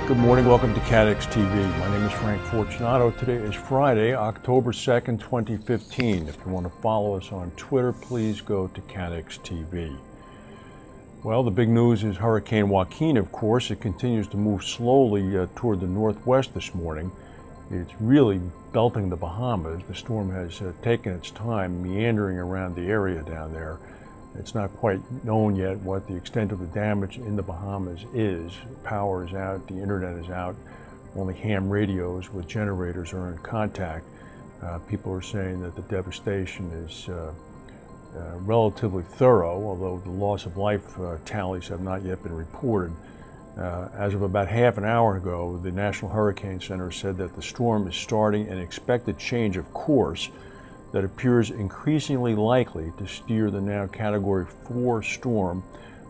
Good morning, welcome to CATEX TV. My name is Frank Fortunato. Today is Friday, October 2nd, 2015. If you want to follow us on Twitter, please go to CATEX TV. Well, the big news is Hurricane Joaquin, of course. It continues to move slowly toward the northwest this morning. It's really belting the Bahamas. The storm has taken its time meandering around the area down there. It's not quite known yet what the extent of the damage in the Bahamas is. Power is out, the internet is out, only ham radios with generators are in contact. People are saying that the devastation is relatively thorough, although the loss of life tallies have not yet been reported. As of about half an hour ago, the National Hurricane Center said that the storm is starting an expected change of course that appears increasingly likely to steer the now Category 4 storm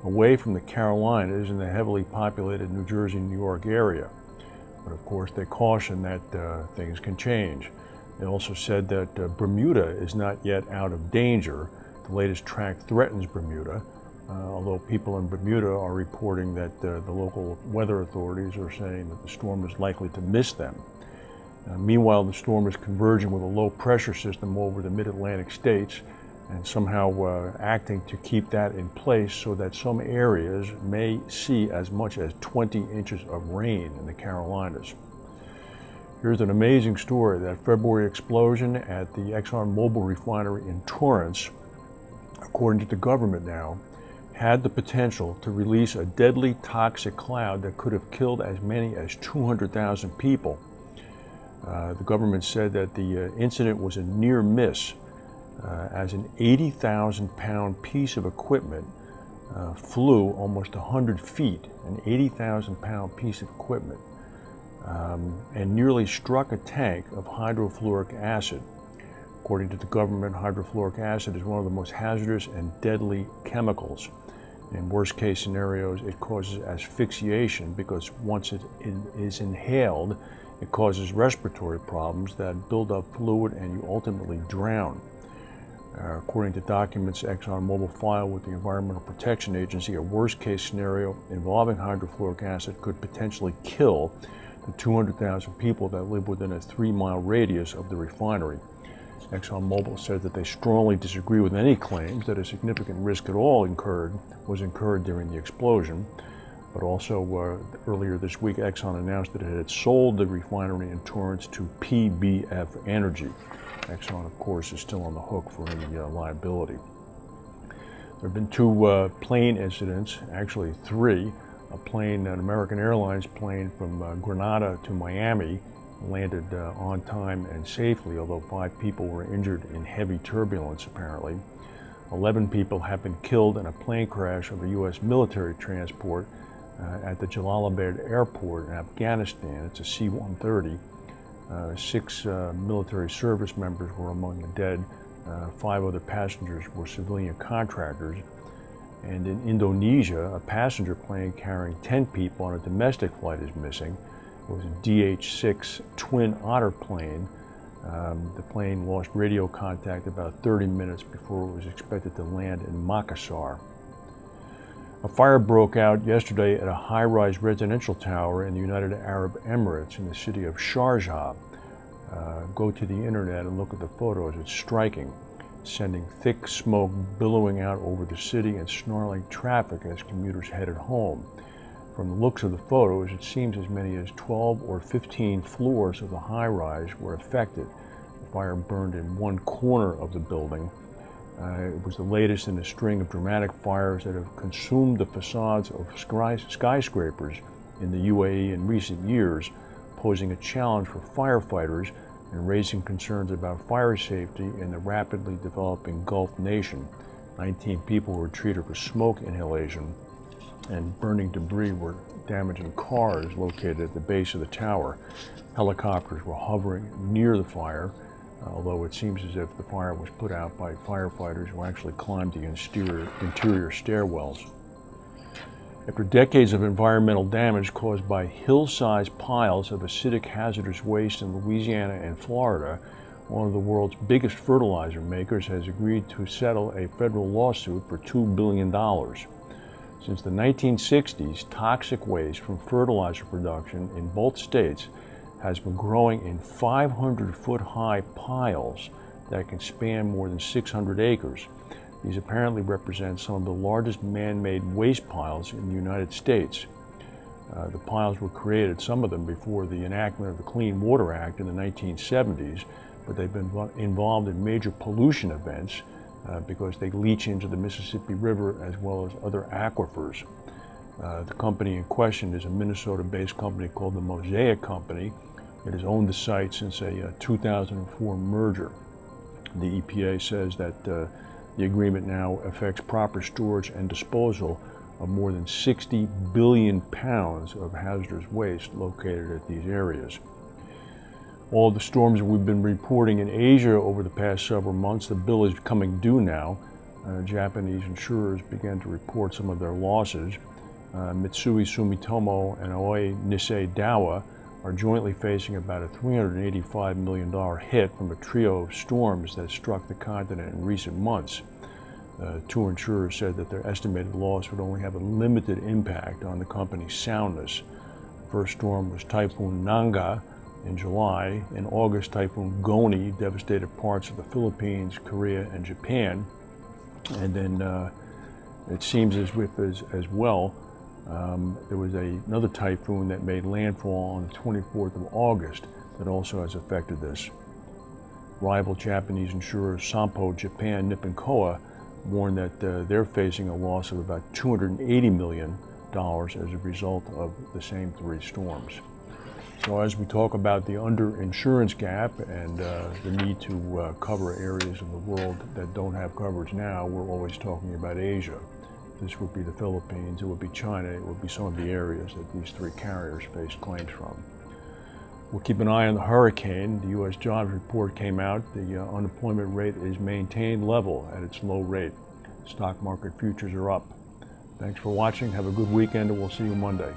away from the Carolinas and the heavily populated New Jersey and New York area. But of course, they caution that things can change. They also said that Bermuda is not yet out of danger. The latest track threatens Bermuda, although people in Bermuda are reporting that the local weather authorities are saying that the storm is likely to miss them. Meanwhile, the storm is converging with a low pressure system over the mid-Atlantic states and somehow acting to keep that in place so that some areas may see as much as 20 inches of rain in the Carolinas. Here's an amazing story. That February explosion at the Exxon refinery in Torrance, according to the government now, had the potential to release a deadly toxic cloud that could have killed as many as 200,000 people. The government said that the incident was a near miss, as an 80,000-pound piece of equipment flew almost 100 feet, an 80,000-pound piece of equipment, and nearly struck a tank of hydrofluoric acid. According to the government, hydrofluoric acid is one of the most hazardous and deadly chemicals. In worst-case scenarios, it causes asphyxiation because once it is inhaled, it causes respiratory problems that build up fluid and you ultimately drown. According to documents ExxonMobil filed with the Environmental Protection Agency, a worst-case scenario involving hydrofluoric acid could potentially kill the 200,000 people that live within a 3-mile radius of the refinery. ExxonMobil said that they strongly disagree with any claims that a significant risk at all was incurred during the explosion. But also earlier this week, Exxon announced that it had sold the refinery in Torrance to PBF Energy. Exxon, of course, is still on the hook for any liability. There have been 2 plane incidents, actually 3. An American Airlines plane from Grenada to Miami landed on time and safely, although 5 people were injured in heavy turbulence, apparently. 11 people have been killed in a plane crash of a U.S. military transport at the Jalalabad airport in Afghanistan. It's a C-130. 6 military service members were among the dead. 5 other passengers were civilian contractors. And in Indonesia, a passenger plane carrying 10 people on a domestic flight is missing. It was a DH-6 Twin Otter plane. The plane lost radio contact about 30 minutes before it was expected to land in Makassar. A fire broke out yesterday at a high-rise residential tower in the United Arab Emirates in the city of Sharjah. Go to the internet and look at the photos. It's striking, sending thick smoke billowing out over the city and snarling traffic as commuters headed home. From the looks of the photos, it seems as many as 12 or 15 floors of the high-rise were affected. The fire burned in one corner of the building. It was the latest in a string of dramatic fires that have consumed the facades of skyscrapers in the UAE in recent years, posing a challenge for firefighters and raising concerns about fire safety in the rapidly developing Gulf nation. 19 people were treated for smoke inhalation, and burning debris were damaging cars located at the base of the tower. Helicopters were hovering near the fire, although it seems as if the fire was put out by firefighters who actually climbed the interior stairwells. After decades of environmental damage caused by hill-sized piles of acidic hazardous waste in Louisiana and Florida, one of the world's biggest fertilizer makers has agreed to settle a federal lawsuit for $2 billion. Since the 1960s, toxic waste from fertilizer production in both states has been growing in 500-foot-high piles that can span more than 600 acres. These apparently represent some of the largest man-made waste piles in the United States. The piles were created, some of them before the enactment of the Clean Water Act in the 1970s, but they've been involved in major pollution events because they leach into the Mississippi River as well as other aquifers. The company in question is a Minnesota-based company called the Mosaic Company. It has owned the site since a 2004 merger. The EPA says that the agreement now affects proper storage and disposal of more than 60 billion pounds of hazardous waste located at these areas. All the storms that we've been reporting in Asia over the past several months, the bill is coming due now. Japanese insurers began to report some of their losses. Mitsui Sumitomo and Aoi Nisei Dowa are jointly facing about a $385 million hit from a trio of storms that struck the continent in recent months. Two insurers said that their estimated loss would only have a limited impact on the company's soundness. The first storm was Typhoon Nanga in July. In August, Typhoon Goni devastated parts of the Philippines, Korea, and Japan. And then it seems as well, there was another typhoon that made landfall on the 24th of August that also has affected this. Rival Japanese insurer Sompo Japan Nippon Koa warned that they're facing a loss of about $280 million as a result of the same three storms. So as we talk about the underinsurance gap and the need to cover areas of the world that don't have coverage now, we're always talking about Asia. This would be the Philippines, it would be China, it would be some of the areas that these three carriers face claims from. We'll keep an eye on the hurricane. The U.S. jobs report came out. The unemployment rate is maintained level at its low rate. Stock market futures are up. Thanks for watching. Have a good weekend, and we'll see you Monday.